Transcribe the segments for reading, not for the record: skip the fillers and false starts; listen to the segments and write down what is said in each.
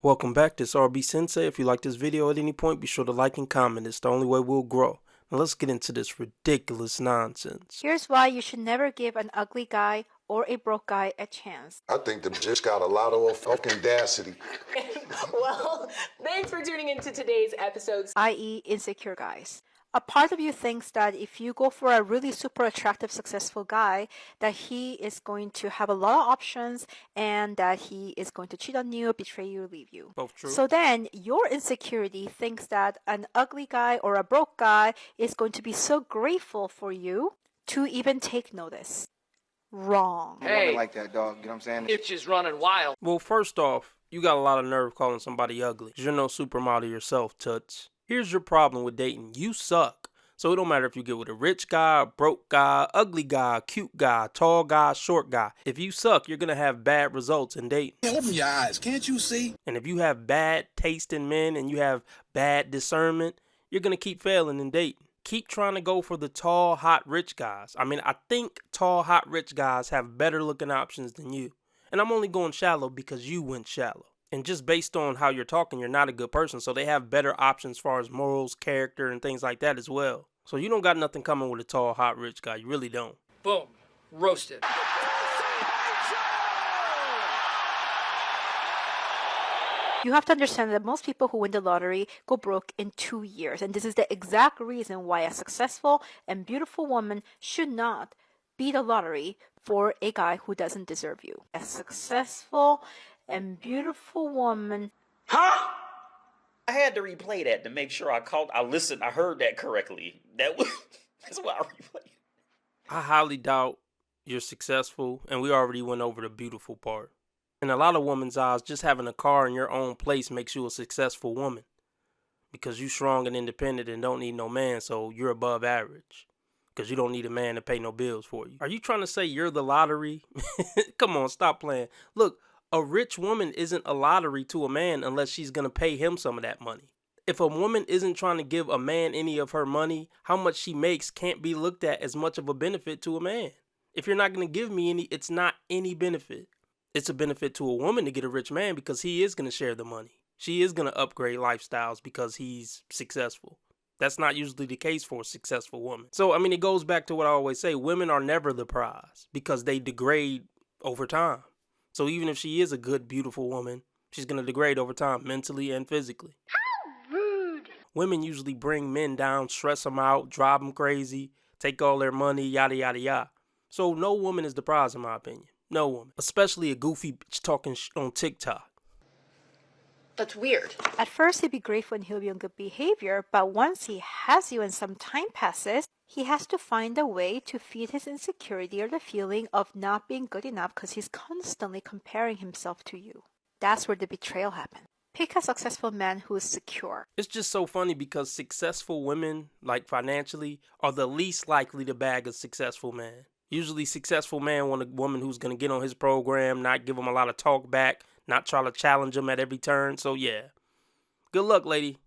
Welcome back, this RB Sensei. If you like this video at any point, be sure to like and comment. It's the only way we'll grow. Now let's get into this ridiculous nonsense. Here's why you should never give an ugly guy or a broke guy a chance. I think the just got a lot of fucking audacity. Well, thanks for tuning into today's episode, i.e. insecure guys. A part of you thinks that if you go for a really super attractive, successful guy, that he is going to have a lot of options and that he is going to cheat on you, betray you, leave you. Both true. So then your insecurity thinks that an ugly guy or a broke guy is going to be so grateful for you to even take notice. Wrong. Hey, like that, dog. You know what I'm saying? Itch is running wild. Well, first off, you got a lot of nerve calling somebody ugly. 'Cause you're no supermodel yourself, Toots. Here's your problem with dating. You suck. So it don't matter if you get with a rich guy, a broke guy, ugly guy, cute guy, tall guy, short guy. If you suck, you're going to have bad results in dating. Open your eyes, can't you see? And if you have bad taste in men and you have bad discernment, you're going to keep failing in dating. Keep trying to go for the tall, hot, rich guys. I mean, I think tall, hot, rich guys have better looking options than you. And I'm only going shallow because you went shallow. And just based on how you're talking, you're not a good person. So they have better options as far as morals, character, and things like that as well. So you don't got nothing coming with a tall, hot, rich guy. You really don't. Boom. Roasted. You have to understand that most people who win the lottery go broke in 2 years. And this is the exact reason why a successful and beautiful woman should not beat the lottery for a guy who doesn't deserve you. A successful and beautiful woman. Huh? I had to replay that to make sure I heard that correctly. That's why I replayed it. I highly doubt you're successful, and we already went over the beautiful part. In a lot of women's eyes, just having a car in your own place makes you a successful woman. Because you strong and independent and don't need no man, so you're above average. Because you don't need a man to pay no bills for you. Are you trying to say you're the lottery? Come on, stop playing. Look, a rich woman isn't a lottery to a man unless she's going to pay him some of that money. If a woman isn't trying to give a man any of her money, how much she makes can't be looked at as much of a benefit to a man. If you're not going to give me any, it's not any benefit. It's a benefit to a woman to get a rich man because he is going to share the money. She is going to upgrade lifestyles because he's successful. That's not usually the case for a successful woman. So, I mean, it goes back to what I always say. Women are never the prize because they degrade over time. So even if she is a good, beautiful woman, she's going to degrade over time, mentally and physically. How rude. Women usually bring men down, stress them out, drive them crazy, take all their money, yada, yada, yada. So no woman is the prize, in my opinion. No woman. Especially a goofy bitch talking on TikTok. That's weird. At first, he'd be grateful and he'll be on good behavior, but once he has you and some time passes, he has to find a way to feed his insecurity or the feeling of not being good enough because he's constantly comparing himself to you. That's where the betrayal happens. Pick a successful man who is secure. It's just so funny because successful women, like financially, are the least likely to bag a successful man. Usually successful man want a woman who's going to get on his program, not give him a lot of talk back, not try to challenge him at every turn. So yeah, good luck, lady.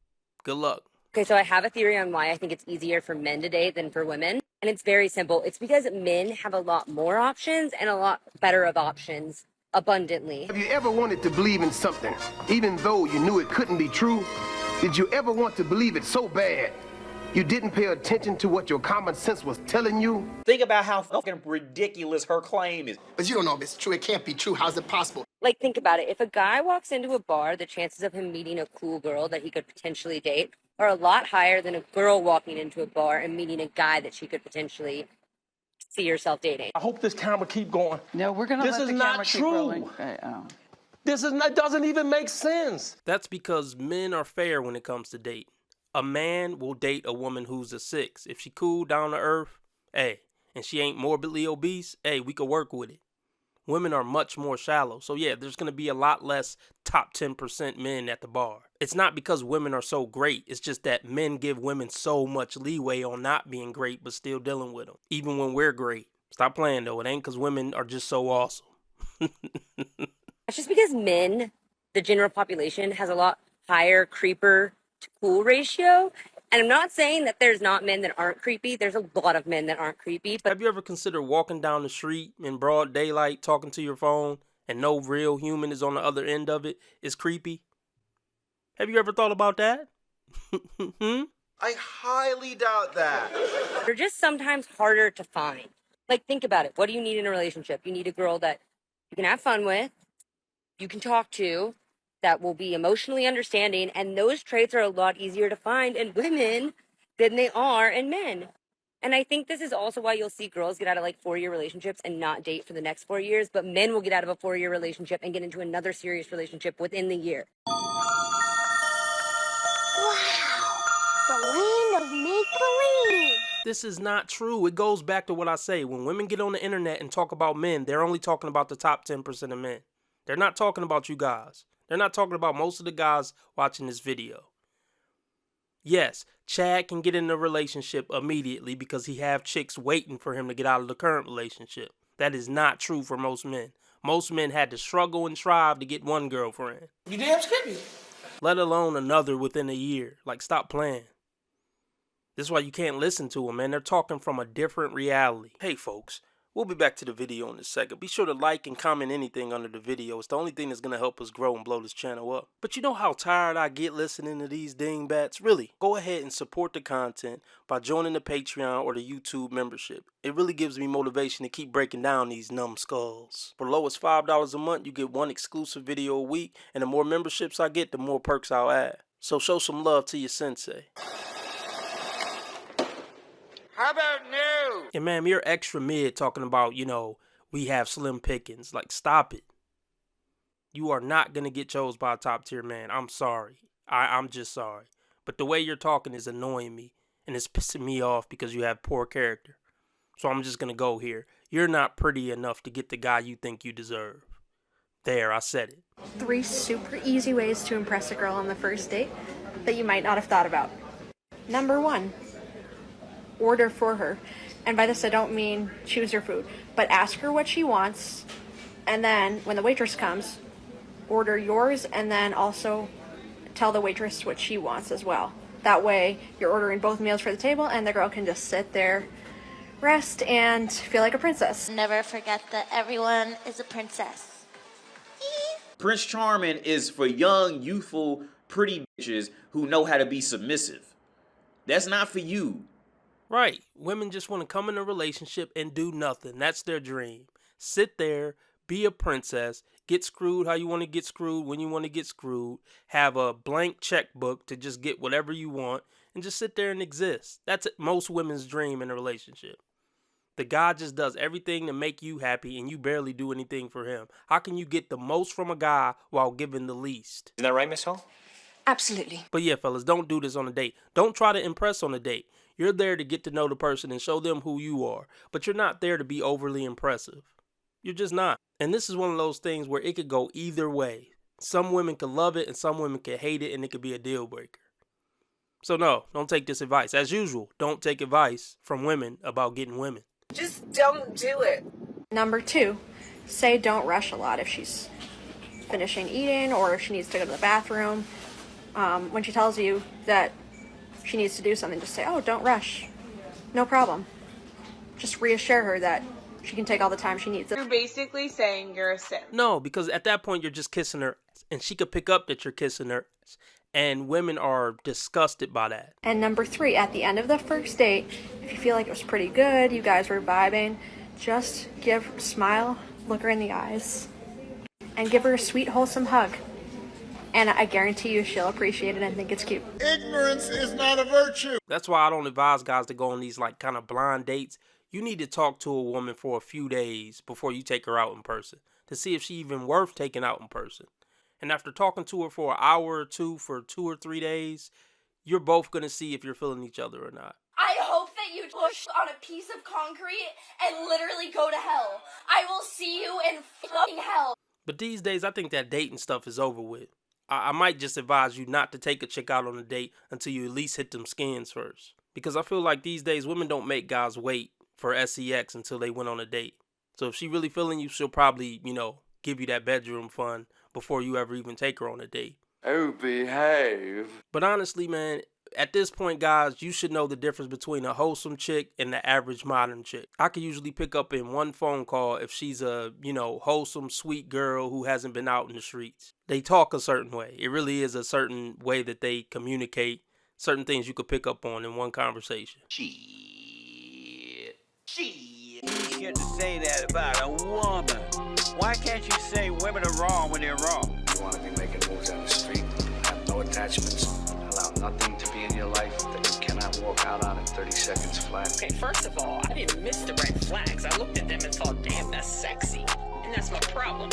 Good luck. Okay, so I have a theory on why I think it's easier for men to date than for women. And it's very simple. It's because men have a lot more options and a lot better of options abundantly. Have you ever wanted to believe in something, even though you knew it couldn't be true? Did you ever want to believe it so bad you didn't pay attention to what your common sense was telling you? Think about how fucking ridiculous her claim is. But you don't know if it's true. It can't be true. How's it possible? Like, think about it. If a guy walks into a bar, the chances of him meeting a cool girl that he could potentially date are a lot higher than a girl walking into a bar and meeting a guy that she could potentially see herself dating. I hope this camera keep going. No, we're gonna This let is the not camera keep true. rolling. Okay, This is not, doesn't even make sense. That's because men are fair when it comes to dating. A man will date a woman who's a 6. If she cool, down to earth, hey, and she ain't morbidly obese, hey, we could work with it. Women are much more shallow. So yeah, there's going to be a lot less top 10% men at the bar. It's not because women are so great. It's just that men give women so much leeway on not being great, but still dealing with them. Even when we're great. Stop playing though. It ain't because women are just so awesome. It's just because men, the general population, has a lot higher creeper to cool ratio. And I'm not saying that there's not men that aren't creepy. There's a lot of men that aren't creepy. But have you ever considered walking down the street in broad daylight talking to your phone and no real human is on the other end of it? It's creepy. Have you ever thought about that? I highly doubt that. They're just sometimes harder to find. Like, think about it. What do you need in a relationship? You need a girl that you can have fun with, you can talk to, that will be emotionally understanding, and those traits are a lot easier to find in women than they are in men. And I think this is also why you'll see girls get out of like 4-year relationships and not date for the next 4 years, but men will get out of a 4-year relationship and get into another serious relationship within the year. The land of make-believe. This is not true. It goes back to what I say. When women get on the internet and talk about men, they're only talking about the top 10% of men. They're not talking about you guys. They're not talking about most of the guys watching this video. Yes, Chad can get in a relationship immediately because he have chicks waiting for him to get out of the current relationship. That is not true for most men. Most men had to struggle and strive to get one girlfriend. You damn skippy. Let alone another within a year. Like, stop playing. This is why you can't listen to them, man. They're talking from a different reality. Hey, folks. We'll be back to the video in a second. Be sure to like and comment anything under the video. It's the only thing that's going to help us grow and blow this channel up. But you know how tired I get listening to these dingbats? Really, go ahead and support the content by joining the Patreon or the YouTube membership. It really gives me motivation to keep breaking down these numbskulls. For low as $5 a month, you get one exclusive video a week. And the more memberships I get, the more perks I'll add. So show some love to your sensei. How about no? And ma'am, you're extra mid talking about, we have slim pickings. Like, stop it. You are not going to get chose by a top tier man. I'm sorry. I'm just sorry. But the way you're talking is annoying me. And it's pissing me off because you have poor character. So I'm just going to go here. You're not pretty enough to get the guy you think you deserve. There, I said it. 3 super easy ways to impress a girl on the first date that you might not have thought about. Number 1. Order for her. And by this I don't mean choose your food, but ask her what she wants, and then when the waitress comes, order yours, and then also tell the waitress what she wants as well. That way you're ordering both meals for the table and the girl can just sit there, rest, and feel like a princess. Never forget that everyone is a princess. Prince Charming is for young, youthful, pretty bitches who know how to be submissive. That's not for you. Right. Women just want to come in a relationship and do nothing. That's their dream. Sit there, be a princess, get screwed how you want to get screwed when you want to get screwed, have a blank checkbook to just get whatever you want, and just sit there and exist. That's most women's dream in a relationship. The guy just does everything to make you happy and you barely do anything for him. How can you get the most from a guy while giving the least? Isn't that right, Miss Hall? Absolutely. But yeah, fellas, don't do this on a date. Don't try to impress on a date. You're there to get to know the person and show them who you are. But you're not there to be overly impressive. You're just not. And this is one of those things where it could go either way. Some women could love it and some women could hate it and it could be a deal breaker. So no, don't take this advice. As usual, don't take advice from women about getting women. Just don't do it. Number 2, say don't rush a lot if she's finishing eating or if she needs to go to the bathroom. When she tells you that she needs to do something, just say, oh, don't rush. No problem. Just reassure her that she can take all the time she needs. You're basically saying you're a simp. No, because at that point you're just kissing her and she could pick up that you're kissing her. And women are disgusted by that. And number 3, at the end of the first date, if you feel like it was pretty good, you guys were vibing, just smile, look her in the eyes, and give her a sweet, wholesome hug. And I guarantee you she'll appreciate it and think it's cute. Ignorance is not a virtue. That's why I don't advise guys to go on these like kind of blind dates. You need to talk to a woman for a few days before you take her out in person to see if she's even worth taking out in person. And after talking to her for an hour or two for 2 or 3 days, you're both going to see if you're feeling each other or not. I hope that you push on a piece of concrete and literally go to hell. I will see you in fucking hell. But these days, I think that dating stuff is over with. I might just advise you not to take a chick out on a date until you at least hit them skins first. Because I feel like these days, women don't make guys wait for sex until they went on a date. So if she really feeling you, she'll probably, give you that bedroom fun before you ever even take her on a date. Oh, behave. But honestly, man, At this point, guys, you should know the difference between a wholesome chick and the average modern chick. I can usually pick up in one phone call if she's a, wholesome, sweet girl who hasn't been out in the streets. They talk a certain way. It really is a certain way that they communicate, certain things you could pick up on in one conversation. Shit. You get to say that about a woman. Why can't you say women are wrong when they're wrong? You want to be making moves on the street, have no attachments, allow nothing to be in your life that you cannot walk out on in 30 seconds flat. Okay, first of all, I didn't miss the red flags. I looked at them and thought, damn, that's sexy. And that's my problem.